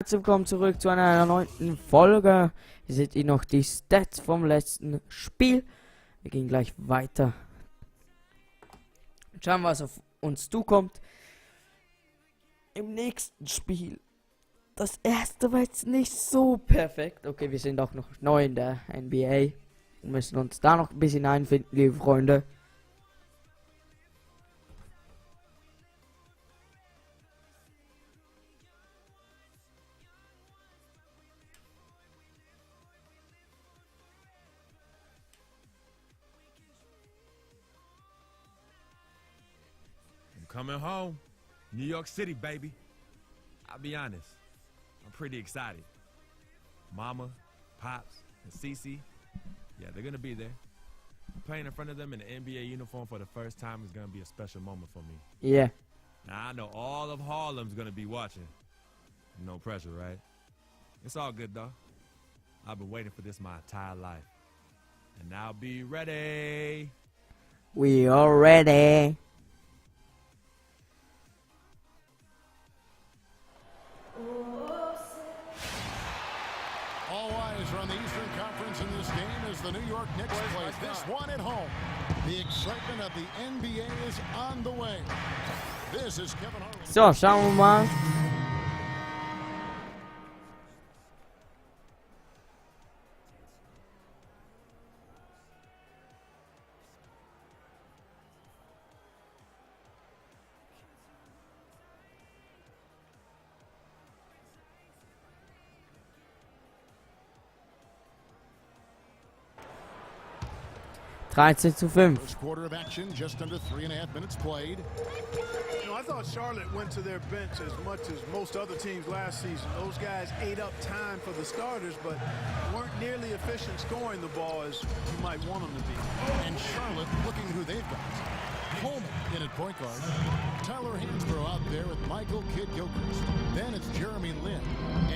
Herzlich willkommen zurück zu einer neuen Folge. Hier seht ihr noch die Stats vom letzten Spiel. Wir gehen gleich weiter. Schauen, was auf uns zukommt. Im nächsten Spiel. Das erste war jetzt nicht so perfekt. Okay, wir sind auch noch neu in der NBA. Wir müssen uns da noch ein bisschen einfinden, liebe Freunde. Coming home. New York City, baby. I'll be honest. I'm pretty excited. Mama, Pops, and Cece, yeah, they're gonna be there. Playing in front of them in the NBA uniform for the first time is gonna be a special moment for me. Yeah. Now, I know all of Harlem's gonna be watching. No pressure, right? It's all good, though. I've been waiting for this my entire life. And now be ready. We are ready. All eyes are on the Eastern Conference in this game as the New York Knicks play this one at home. The excitement of the NBA is on the way. This is Kevin Harlan. So, schauen wir mal. First quarter of action, just under 3.5 minutes played. You know, I thought Charlotte went to their bench as much as most other teams last season. Those guys ate up time for the starters, but weren't nearly efficient scoring the ball as you might want them to be. And Charlotte looking who they've got. Coleman in at point guard. Tyler Hansbrough out there with Michael Kidd-Gilchrist. Then it's Jeremy Lin.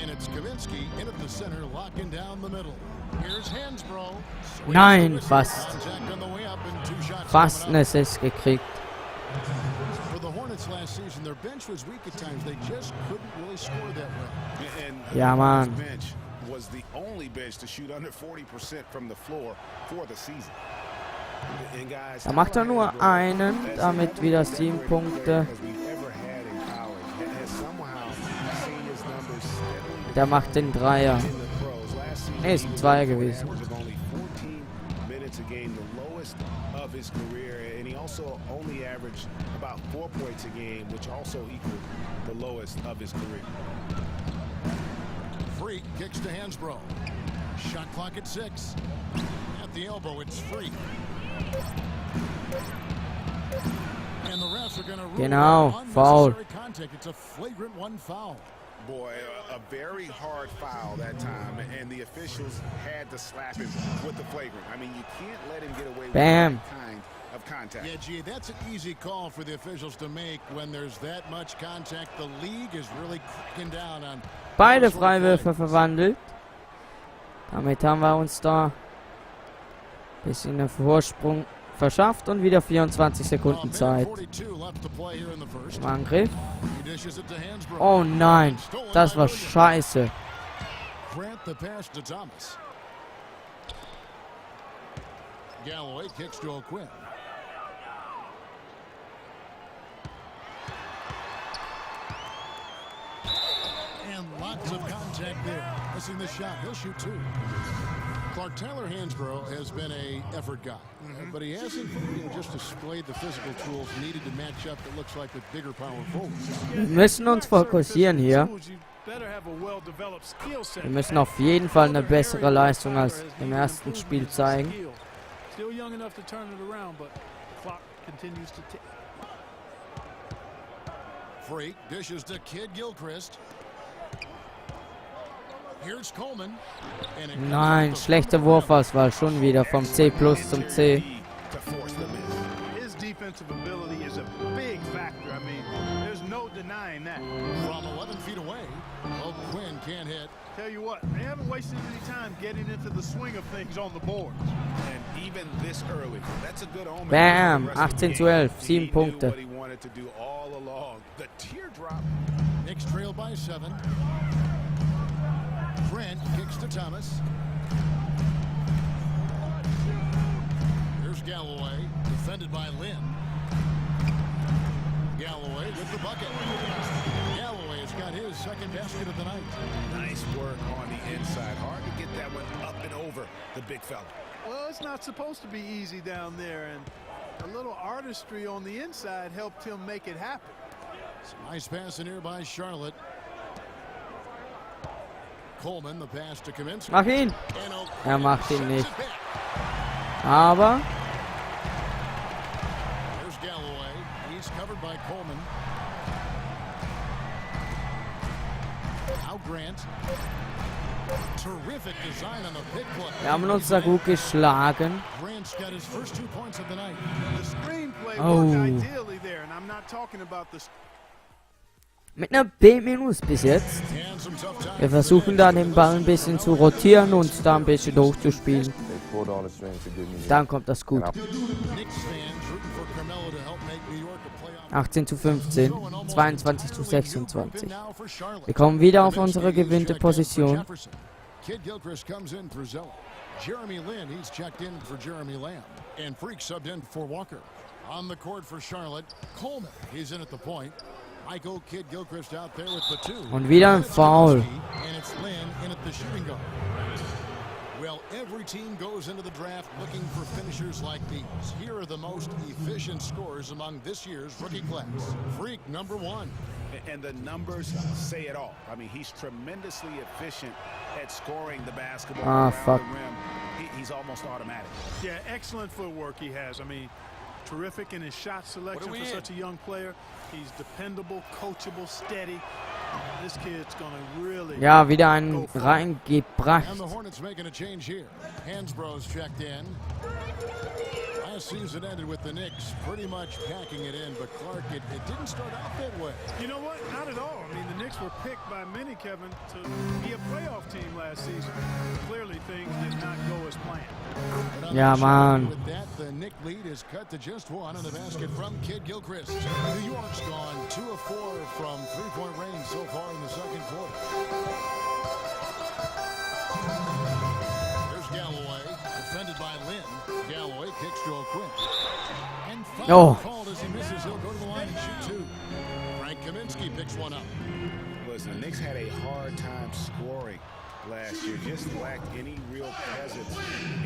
And it's Kaminsky in at the center, locking down the middle. Here's Hansbrough. Nein, fast. On the way up and 2 shots. Fast einen Assist gekriegt. For the Hornets last season, their bench was weak at times. They just couldn't really score that well. And Ja, Mann. bench was the only bench to shoot under 40% from the floor for the season. And guys, Da macht er nur einen, damit wieder 7 Punkte. Der macht den Dreier. Ne, ist ein Zweier gewesen. Of his career, and he also only averaged about 4 points a game, which also equaled the lowest of his career. Free kicks to Hansbrough. Shot clock at 6. At the elbow, it's free. And the refs are going to rule Genau, unnecessary Foul. contact. It's a flagrant 1 foul. Boy, a very hard foul that time, and the officials had to slap him with the flagrant. I mean, you can't let him get away with Bam. that kind of contact. Yeah, gee, that's an easy call for the officials to make when there's that much contact. The league is really cracking down on Beide Freiwürfe verwandelt. Damit haben wir uns da ein bisschen einen Vorsprung verschafft und wieder 24 Sekunden Zeit. Im Angriff. Oh nein, das war scheiße. Galloway kicks to O'Quinn. And lots of contact there. Missing the shot. He'll shoot 2. Clark Tyler Hansbrough has been a effort guy, but he hasn't just displayed the physical tools needed to match up. It looks like with bigger power forwards. Wir müssen uns fokussieren hier. Wir müssen auf jeden Fall eine bessere Leistung als im ersten Spiel zeigen. Still young enough to turn it around, but the clock continues to tick. Free dishes to Kidd-Gilchrist. Here's Coleman. Nein, schlechte Wurfauswahl schon wieder vom C+ zum C. His defensive ability is a big factor. I mean, there's no denying that. From 11 feet away, O'Quinn can't hit. Tell you what, they haven't wasted any time getting into the swing of things on the board. And even this early, that's a good omen. Bam, 18-12, 7 Punkte. The teardrop. Knicks trail by 7. to Thomas. Here's Galloway, defended by Lynn. Galloway with the bucket. Galloway has got his second basket of the night. Nice work on the inside. Hard to get that one up and over the big fella. Well, it's not supposed to be easy down there, and a little artistry on the inside helped him make it happen. Nice pass in here by Charlotte. Coleman, the pass to Kaminsky. Mach ihn! Er macht ihn nicht. Aber There's Galloway. He's covered by Coleman. Now Grant. Terrific design on the pick play. wir haben uns da gut geschlagen. Grant's got his first 2 points of the night. The screenplay Oh. worked ideally there, and I'm not talking about the Mit einer B- bis jetzt. And some tough time. Wir versuchen da den Ball ein bisschen zu rotieren und da ein bisschen hochzuspielen. They pulled all the strings to give me. Dann kommt das gut. Knicks fans rooting for Carmelo to help make New York a playoff. 18 zu 15, 22 zu 26. Now for Charlotte. Wir kommen wieder auf unsere gewinnte Position. Kid Gilchrist comes in for Zella. Jeremy Lin, he's checked in for Jeremy Lamb. And Freak subbed in for Walker. On the court for Charlotte, Coleman, he's in at the point. Michael Kid Gilchrist out there with the 2. Und wieder ein Foul. And it's Lin in at the shooting guard. Well, every team goes into the draft looking for finishers like these. Here are the most efficient scorers among this year's rookie class. Freak, number 1. And the numbers say it all. I mean, he's tremendously efficient at scoring the basketball around fuck. the rim. He's almost automatic. Yeah, excellent footwork he has. I mean, terrific in his shot selection for such a young player. He's dependable, coachable, steady. This kid's gonna really Ja, wieder einen go for it. reingebracht. And the Hornets making a change here. Hansbrough's checked in. Last season ended with the Knicks pretty much packing it in, but Clark, it didn't start out that way. You know what? Not at all. I mean, the Knicks were picked by many, Kevin, to be a playoff team last season. Clearly, things did not go as planned. But on Ja, the shot, man. with that, the Knick lead is cut to just 1 on the basket from Kid Gilchrist. New York's gone 2 of 4 from three-point range so far in the second quarter. There's Galloway, defended by Lynn. Galloway kicks to O'Quinn. And foul called as he misses. He'll go to the line and shoot 2. Frank Kaminsky picks one up. Listen, the Knicks had a hard time scoring last year. Just lacked any real presence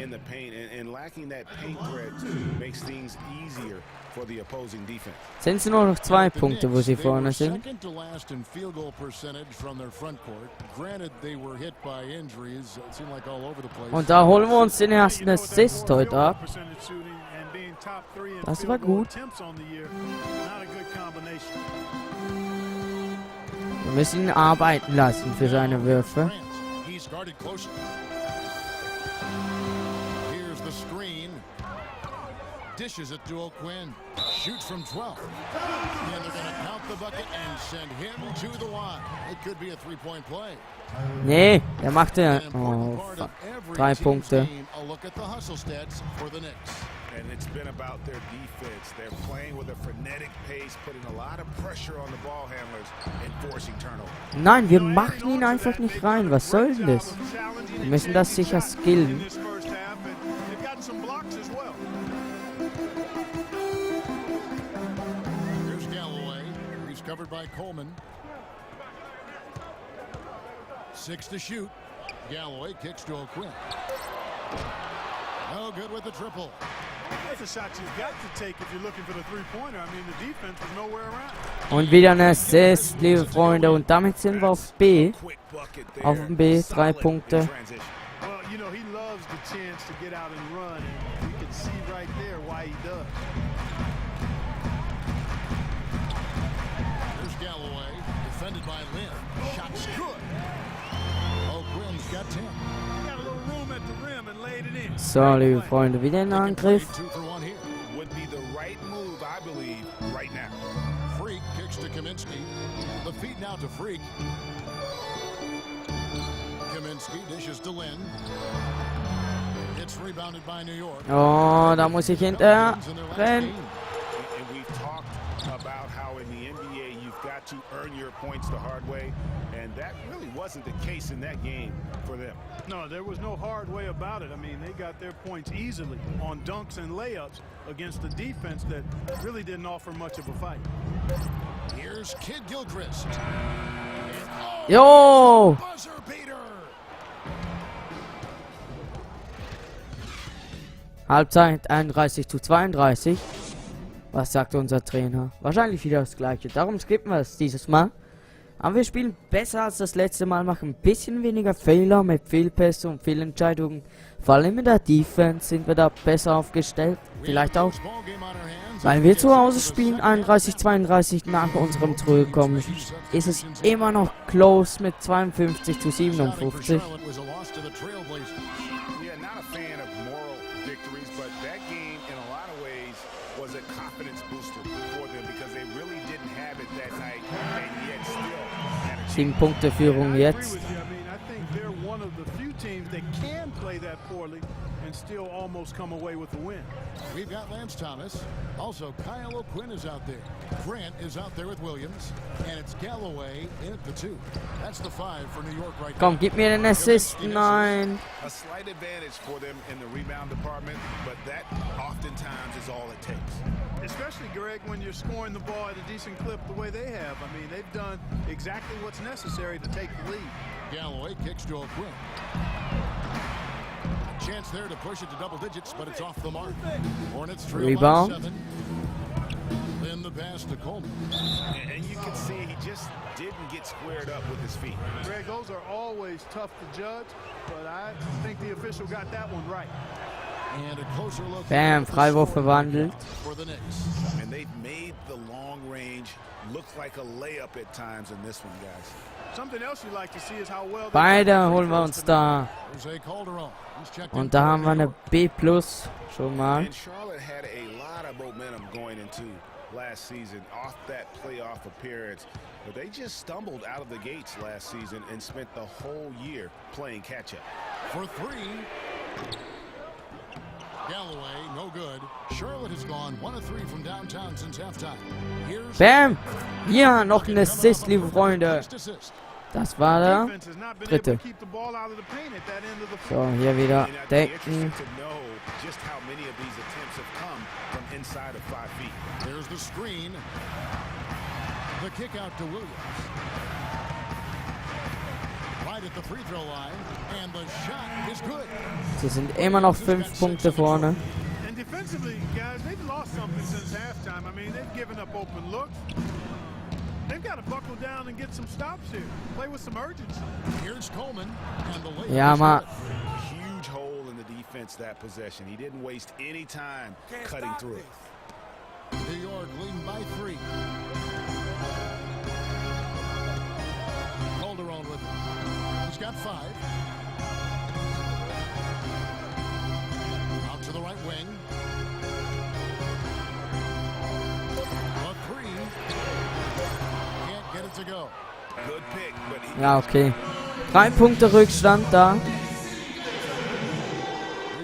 in the paint. And lacking that paint threat makes things easier for the opposing defense. Sind es nur noch 2 Punkte, wo sie They were vorne sind? second to last in field goal percentage from their front court. Granted, they were hit by injuries. It seemed like all over the place. Und da holen wir uns den ersten Assist heute ab. Das Das war gut. Wir müssen ihn arbeiten lassen für seine Würfe. He's guarded closely. Here's the screen. Dishes it to O'Quinn. Shoots from 12. And they're going to count the bucket and send him to the line. It could be a three-point play. Nee, er machte... An important Oh, part fuck. of every 3 team's Punkte. game. A look at the hustle stats for the Knicks. And it's been about their defense. They're playing with a frenetic pace, putting a lot of pressure on the ball handlers and forcing turnovers. Nein, wir machen ihn einfach nicht rein. Was soll denn das? Wir müssen das sicher skillen. Here's Galloway. He's covered by Coleman. 6 to shoot. Galloway kicks to O'Quinn. No good with the triple. That's a shot you've got to take if you're looking for the three-pointer. I mean, the defense was nowhere around. Und wieder ein Assist, liebe Freunde. Und damit sind wir auf B. Quick bucket there. Auf dem B, 3 Solid in Punkte. transition. Well, you know, he loves the chance to get out and run, and you can see right there why he does. Here's Galloway, defended by Lynn. Shot's good. O'Quinn's got 10. Got a little room at the rim and laid it in. So, liebe Freunde, wieder ein Angriff. 2 for 1 here. Would be the right move, I believe, right now. Freak kicks to Kaminsky. The feed now to Freak. Kaminsky dishes to Lynn. It's rebounded by New York. Oh, da muss ich hinterher rennen. And we've talked about how in the NBA you've got to earn your points the hard way, and that really wasn't the case in that game for them. No, there was no hard way about it. I mean, they got their points easily on dunks and layups against a defense that really didn't offer much of a fight. Here's Kid Gilchrist. Jo! Buzzer beater. Halbzeit 31:32. Was sagt unser Trainer? Wahrscheinlich wieder das gleiche. Darum skippen wir es dieses Mal. Aber wir spielen besser als das letzte Mal, machen ein bisschen weniger Fehler mit Fehlpässe und Fehlentscheidungen. Vor allem in der Defense sind wir da besser aufgestellt. Vielleicht auch, weil wir zu Hause spielen. 31:32 nach unserem Zurückkommen ist es immer noch close mit 52:57. Was a confidence booster for them because they really didn't have it that night, and yet still had a 7 Punkte Führung jetzt. I mean, I think they're one of the few teams that can play that poorly and still almost come away with the win. We've got Lance Thomas. Also, Kyle O'Quinn is out there. Grant is out there with Williams. And it's Galloway in at the 2. That's the 5 for New York right now. Komm, gib mir den Assist. Nein. a slight advantage for them in the rebound department, but that oftentimes is all it takes. Especially, Greg, when you're scoring the ball at a decent clip the way they have. I mean, they've done exactly what's necessary to take the lead. Galloway kicks to O'Quinn. Chance there to push it to double digits, but it's off the mark. Hornets trail Rebound. by 7. Then the pass to Coleman. And you can see he just didn't get squared up with his feet. Greg, those are always tough to judge, but I think the official got that one right. And a closer look. Bam, Freiwurf verwandelt. For the Knicks. And they've made the long range look like a layup at times in this one, guys. Something else you like to see is how well Beide holen wir uns da. Jose Calderon. He's checked in Und da for haben wir New eine B+ schon mal. And Charlotte had a lot of momentum going into last season off that playoff appearance, but they just stumbled out of the gates last season and spent the whole year playing catch-up. For 3. Galloway, no good. Charlotte has gone 1 of 3 from downtown since halftime. Here's Bam! Ja, noch ein Assist, liebe Freunde. first assist. Das war der defense has not been dritte. able to keep the ball out of the paint at that end of the floor. So, hier wieder And I'd be decken. interested to know just how many of these attempts have come from inside of 5 feet. There's the screen. The kick out to Williams. Right at the free throw line. And the shot is good. Sie sind immer noch 5 Punkte vorne. And defensively, guys, they've lost something since halftime. I mean, they've given up open looks. They've got to buckle down and get some stops here. Play with some urgency. Here's Coleman. And the layup Ja, is mal. good. Huge hole in the defense that possession. He didn't waste any time cutting through it. New York leading by 3. Calderon with it. He's got 5. Out to the right wing. A 3. Can't get it to go. Good pick, but he Ja, okay. 3 Punkte Rückstand da. We've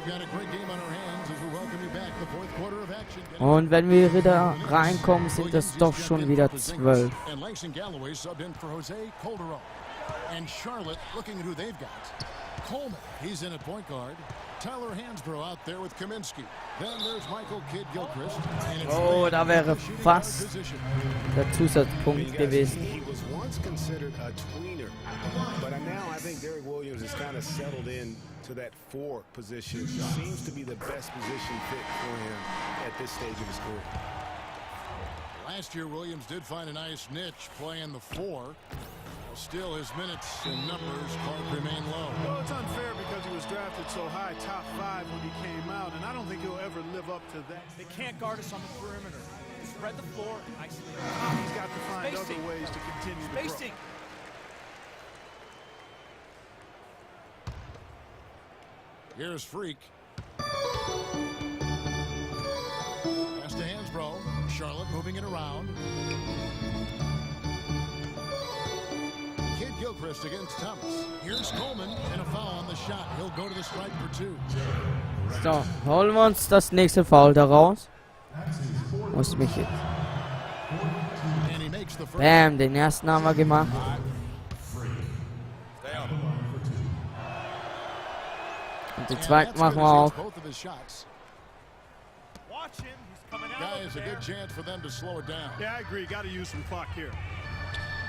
got a great game on our hands as we welcome you back. The fourth quarter of action. Und wenn wir wieder reinkommen, sind es doch schon wieder 12. And Langston Galloway subbed in for Jose Calderon. And Charlotte looking at who they've got. Coleman, he's in at point guard. Tyler Hansbrough out there with Kaminsky. Then there's Michael Kidd-Gilchrist. And it's Oh, da wäre fast position. der Zusatzpunkt gewesen. He was once considered a tweener, but now I think Derrick Williams has kind of settled in to that 4 position. Seems to be the best position fit for him at this stage of his career. Last year, Williams did find a nice niche playing the 4. Still, his minutes and numbers remain low. Well, it's unfair because he was drafted so high, top 5 when he came out, and I don't think he'll ever live up to that. They can't guard us on the perimeter. Spread the floor and isolate. He's got to find Spacing. other ways to continue to grow. Spacing. Here's Freak. Pass to Hansbrough. Charlotte moving it around. Kidd-Gilchrist against Thomas. Here's Coleman and a foul on the shot. He'll go to the stripe for 2. So, holen wir uns das nächste Foul da raus. Muss mich jetzt. And he makes makes the first. Bam, den ersten haben wir gemacht. Und den zweiten machen wir auch. Watch him. He's coming out Guys, a there. good chance for them to slow it down. Yeah, I agree. Got to use some clock here.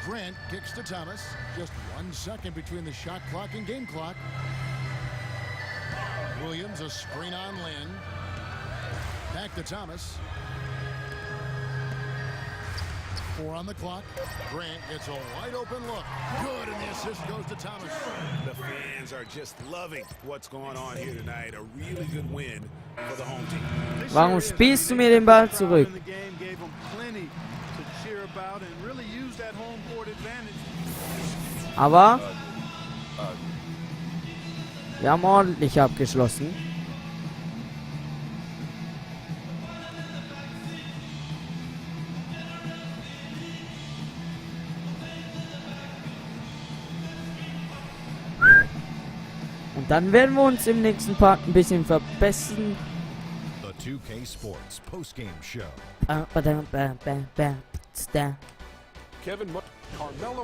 Grant kicks to Thomas. Just 1 second between the shot clock and game clock. Williams, a screen on Lynn. Back to Thomas. 4 on the clock. Grant gets a wide open look. Good, and the assist goes to Thomas. The fans are just loving what's going on here tonight. A really good win for the home team. Warum spielst du mir den Ball zurück? Aber wir haben ordentlich abgeschlossen. Und dann werden wir uns im nächsten Part ein bisschen verbessern. The 2K Sports postgame show. Carmelo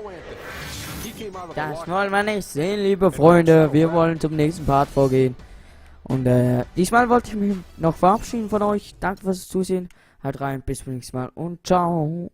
Anthony. He came out of the Das locker. wollen wir nicht sehen, liebe Freunde. Wir wollen zum nächsten Part vorgehen. Und diesmal wollte ich mich noch verabschieden von euch. Danke fürs Zusehen. Halt rein, bis zum nächsten Mal und ciao.